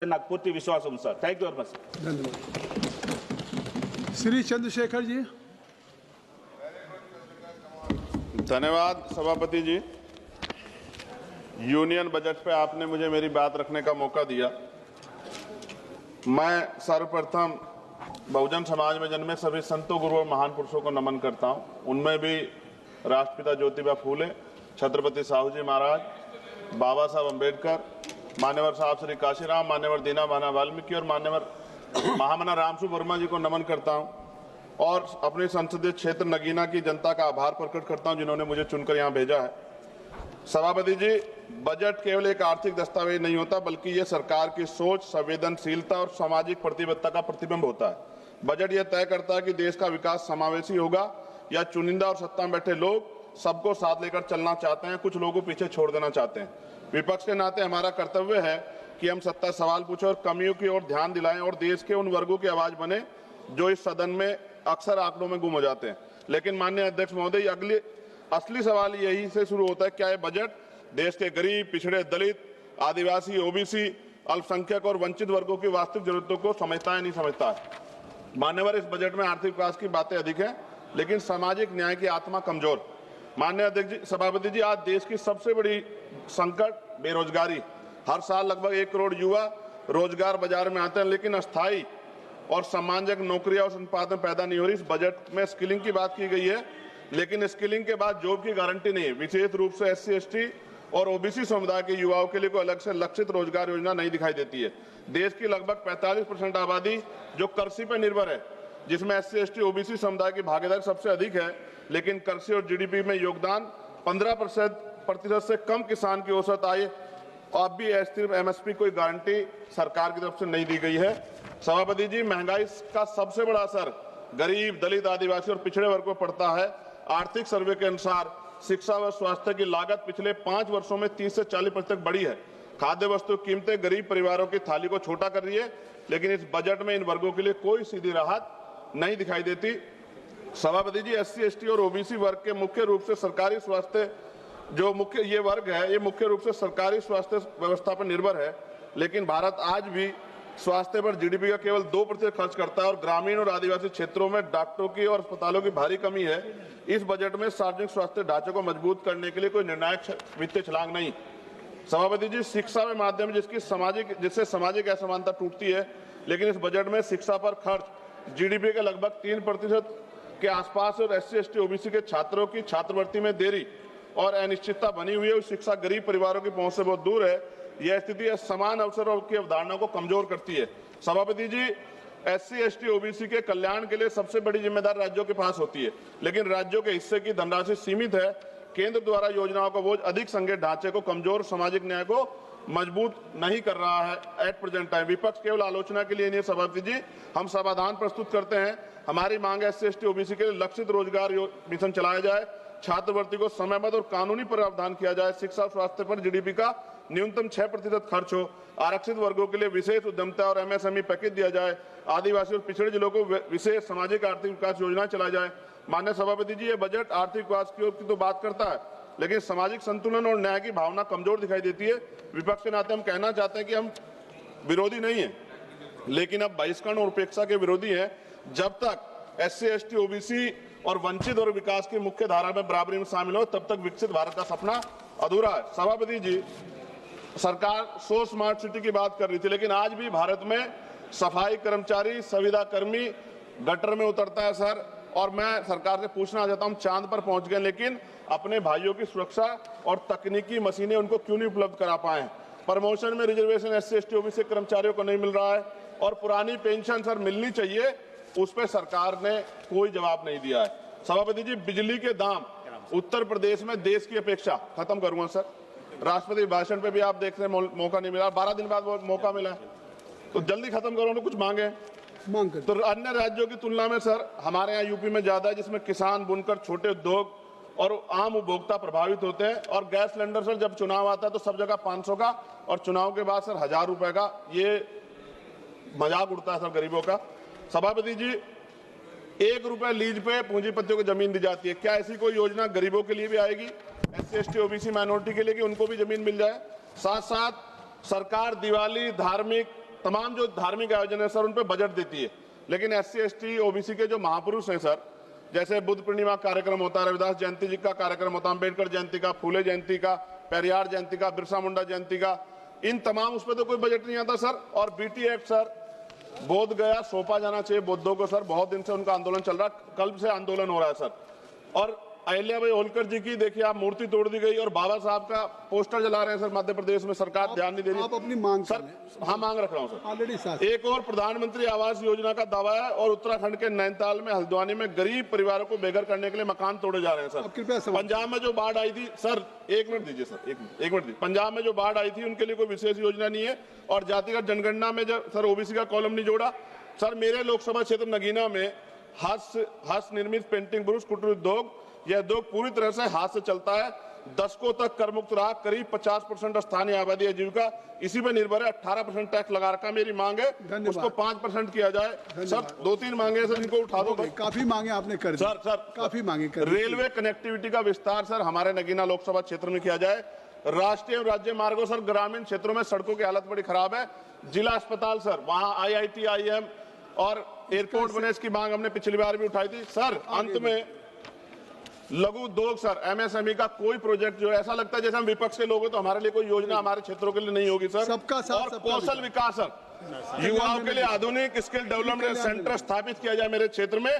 नागपूरची विश्वास sir. Thank you very much. धन्यवाद। श्री चंद्रशेखर जी। धन्यवाद सभापति जी। यूनियन बजट पे आपने मुझे मेरी बात रखने का मौका दिया। मैं सर्वप्रथम बहुजन समाज में जन्मे सभी संतों, गुरुओं, महान पुरुषों को नमन करता हूं। उनमें भी राष्ट्रपिता ज्योतिबा फूले, छत्रपति साहू जी महाराज, बाबा साहब अम्बेडकर, मान्यवर साहब श्री काशीराम, मान्यवर दीना भाना वाल्मीकि और मान्यवर महामना रामसु वर्मा जी को नमन करता हूं और अपने संसदीय क्षेत्र नगीना की जनता का आभार प्रकट करता हूं जिन्होंने मुझे चुनकर यहां भेजा है। सभापति जी, बजट केवल एक आर्थिक दस्तावेज नहीं होता, बल्कि ये सरकार की सोच, संवेदनशीलता और सामाजिक प्रतिबद्धता का प्रतिबिंब होता है। बजट यह तय करता है कि देश का विकास समावेशी होगा या चुनिंदा और सत्ता में बैठे लोग सबको साथ लेकर चलना चाहते हैं, कुछ लोगों को पीछे छोड़ देना चाहते हैं। विपक्ष के नाते हमारा कर्तव्य है कि हम सत्ता सवाल पूछें और कमियों की ओर ध्यान दिलाएं और देश के उन वर्गों की आवाज बने जो इस सदन में अक्सर आंकड़ों में गुम हो जाते हैं। लेकिन माननीय अध्यक्ष महोदय, असली सवाल यही से शुरू होता है, क्या ये बजट देश के गरीब, पिछड़े, दलित, आदिवासी, ओबीसी, अल्पसंख्यक और वंचित वर्गों की वास्तविक जरूरतों को समझता है, नहीं समझता है। मान्यवर, इस बजट में आर्थिक विकास की बातें अधिक हैं, लेकिन सामाजिक न्याय की आत्मा कमजोर। माननीय अध्यक्ष जी, सभापति जी, आज देश की सबसे बड़ी संकट बेरोजगारी। हर साल लगभग 1 करोड़ युवा रोजगार बाजार में आते हैं, लेकिन अस्थायी और सम्मानजनक नौकरियां और संपादन पैदा नहीं हो रही। इस बजट में स्किलिंग की बात की गई है, लेकिन स्किलिंग के बाद जॉब की गारंटी नहीं है। विशेष रूप से SC, ST और ओबीसी समुदाय के युवाओं के लिए कोई अलग से लक्षित रोजगार योजना नहीं दिखाई देती है। देश की लगभग 45% आबादी जो कृषि पर निर्भर है, जिसमें SC, ST, ओबीसी समुदाय की भागीदारी सबसे अधिक है, लेकिन कृषि और GDP में योगदान 15% से कम। किसान की औसत आय अब भी सिर्फ MSP कोई गारंटी सरकार की तरफ से नहीं दी गई है। सभापति जी, महंगाई का सबसे बड़ा असर गरीब, दलित, आदिवासी और पिछड़े वर्ग को पड़ता है। आर्थिक सर्वे के अनुसार शिक्षा व स्वास्थ्य की लागत पिछले 5 वर्षों में 30 से 40% बढ़ी है। खाद्य वस्तु कीमतें गरीब परिवारों की थाली को छोटा कर रही है, लेकिन इस बजट में इन वर्गों के लिए कोई सीधी राहत नहीं दिखाई देती। सभापति जी, SC, ST और ओबीसी वर्ग के मुख्य रूप से सरकारी स्वास्थ्य ये वर्ग है, ये मुख्य रूप से सरकारी स्वास्थ्य व्यवस्था पर निर्भर है, लेकिन भारत आज भी स्वास्थ्य पर GDP का केवल 2% खर्च करता है और ग्रामीण और आदिवासी क्षेत्रों में डॉक्टरों की और अस्पतालों की भारी कमी है। इस बजट में सार्वजनिक स्वास्थ्य ढांचे को मजबूत करने के लिए कोई निर्णायक वित्तीय छलांग नहीं। सभापति जी, शिक्षा के माध्यम जिससे सामाजिक असमानता टूटती है, लेकिन इस बजट में शिक्षा पर खर्च GDP के लगभग 3% के आसपास और SC, ST, ओबीसी के छात्रों की छात्रवृत्ति में देरी और अनिश्चितता बनी हुई है। शिक्षा गरीब परिवारों की पहुंच से बहुत दूर है। यह स्थिति समान अवसरों की अवधारणा को कमजोर करती है। सभापति जी, SC, ST, ओबीसी के कल्याण के लिए सबसे बड़ी जिम्मेदारी राज्यों के पास होती है, लेकिन राज्यों के हिस्से की धनराशि सीमित है। केंद्र द्वारा योजनाओं का बोझ अधिक संघीय ढांचे को कमजोर, सामाजिक न्याय को मजबूत नहीं कर रहा है एट प्रेजेंट टाइम। विपक्ष केवल आलोचना के लिए नहीं, सभापति जी, हम समाधान प्रस्तुत करते हैं। हमारी मांग है SC, ST, ओबीसी के लिए लक्षित रोजगार मिशन चलाया जाए, छात्रवृत्ति को समयबद्ध और कानूनी प्रावधान किया जाए, शिक्षा और स्वास्थ्य पर GDP का न्यूनतम 6% खर्च हो, आरक्षित वर्गों के लिए विशेष उद्यमता और MSME पैकेज दिया जाए, आदिवासी और पिछड़े जिलों को विशेष सामाजिक आर्थिक विकास योजना चलाई जाए। माननीय सभापति जी, ये बजट आर्थिक विकास की तो बात करता है, लेकिन सामाजिक संतुलन और न्याय की भावना कमजोर दिखाई देती है। विपक्ष के नाते हम कहना चाहते हैं कि हम विरोधी नहीं है, लेकिन अब बहिष्करण और उपेक्षा के विरोधी है। जब तक SC, ST, ओबीसी और वंचित और विकास की मुख्य धारा में बराबरी में शामिल हो, तब तक विकसित भारत का सपना अधूरा है। सभापति जी, सरकार 100 स्मार्ट सिटी की बात कर रही थी, लेकिन आज भी भारत में सफाई कर्मचारी, संविदा कर्मी गटर में उतरता है सर। और मैं सरकार से पूछना चाहता हूं, चांद पर पहुंच गए, लेकिन अपने भाइयों की सुरक्षा और तकनीकी मशीनें उनको क्यों नहीं उपलब्ध करा पाए? प्रमोशन में रिजर्वेशन SC, ST, ओबीसी कर्मचारियों को नहीं मिल रहा है और पुरानी पेंशन सर मिलनी चाहिए, उस पर सरकार ने कोई जवाब नहीं दिया है। सभापति जी, बिजली के दाम उत्तर प्रदेश में देश की अपेक्षा, खत्म करूंगा सर, राष्ट्रपति भाषण पे भी आप देख रहे हैं मौका नहीं मिला, 12 दिन बाद वो मौका मिला, तो जल्दी खत्म करो ना, कुछ मांगे तो अन्य राज्यों की तुलना में सर हमारे यहाँ यूपी में ज्यादा है, जिसमें किसान, बुनकर, छोटे उद्योग और आम उपभोक्ता प्रभावित होते हैं। और गैस सिलेंडर सर जब चुनाव आता है तो सब जगह 500 का और चुनाव के बाद सर 1000 रुपए का, ये मजाक उड़ता है सर गरीबों का। सभापति जी, 1 रुपए लीज पे पूंजीपतियों को जमीन दी जाती है, क्या ऐसी कोई योजना गरीबों के लिए भी आएगी, SC, ST, ओबीसी माइनॉरिटी के लिए, कि उनको भी जमीन मिल जाए? साथ साथ सरकार दिवाली, धार्मिक तमाम जो धार्मिक आयोजन है सर उन पे बजट देती है, लेकिन SC ST OBC के जो महापुरुष हैं सर, जैसे बुद्ध पूर्णिमा कार्यक्रम होता है, रविदास जयंती जी का कार्यक्रम होता है, अम्बेडकर जयंती का, फूले जयंती का, पेरियार जयंती का, बिरसा मुंडा जयंती का, इन तमाम उस पर तो कोई बजट नहीं आता सर। और BT एक्ट सर बोध गया सौंपा जाना चाहिए बौद्धों को सर, बहुत दिन से उनका आंदोलन चल रहा है, कल से आंदोलन हो रहा है सर। और अहिल्याबाई होलकर जी की देखिए आप मूर्ति तोड़ दी गई और बाबा साहब का पोस्टर जला रहे हैं सर मध्य प्रदेश में, सरकार ध्यान नहीं दे रही। आप अपनी मांग सर, हाँ मांग रख रहा हूँ सर। ऑलरेडी एक और प्रधानमंत्री आवास योजना का दावा है और उत्तराखंड के नैनीताल में हल्द्वानी में गरीब परिवारों को बेघर करने के लिए मकान तोड़े जा रहे हैं अब कृपया सर। समझ- पंजाब में जो बाढ़ आई थी सर, एक मिनट दीजिए सर, एक मिनट दीजिए। पंजाब में जो बाढ़ आई थी उनके लिए कोई विशेष योजना नहीं है, और जातिगत जनगणना में जब सर OBC का कॉलम नहीं जोड़ा सर। मेरे लोकसभा क्षेत्र नगीना में हस्त निर्मित पेंटिंग ब्रुश कुटीर उद्योग, यह उद्योग पूरी तरह से हाथ से चलता है, दशकों तक कर मुक्त रहा, करीब 50% स्थानीय आबादी आजीविका इसी पे निर्भर है, 18% टैक्स लगा रखा। मेरी मांग है धन्यवाद। उसको 5% किया जाए सर। 2-3 मांगे सर, इनको उठा दो बस। काफी मांगे आपने कर दी सर काफी मांगे कर दी। रेलवे कनेक्टिविटी का विस्तार सर हमारे नगीना लोकसभा क्षेत्र में किया जाए। राष्ट्रीय एवं राज्य मार्गों सर, ग्रामीण क्षेत्रों में सड़कों की हालत बड़ी खराब है। जिला अस्पताल सर, वहां IIT IIM और एयरपोर्ट बने, इसकी मांग हमने पिछली बार भी उठाई थी सर। अंत में लघु उद्योग सर, MSME का कोई प्रोजेक्ट जो ऐसा लगता है जैसे हम विपक्ष के लोग हैं तो हमारे लिए कोई योजना हमारे क्षेत्रों के लिए नहीं होगी सर। सबका साथ, और सबका कौशल विकास सर, युवाओं के लिए आधुनिक स्किल डेवलपमेंट सेंटर स्थापित किया जाए मेरे क्षेत्र में।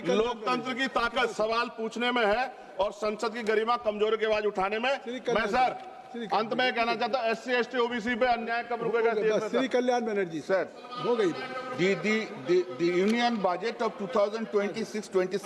लोकतंत्र की ताकत सवाल पूछने में है और संसद की गरिमा कमजोरी की आवाज उठाने में। मैं सर अंत में कहना चाहता हूँ SC ST OBC पे अन्याय कब रुकेगा? श्री कल्याण बनर्जी Sir, हो गई। the union budget of 2026-27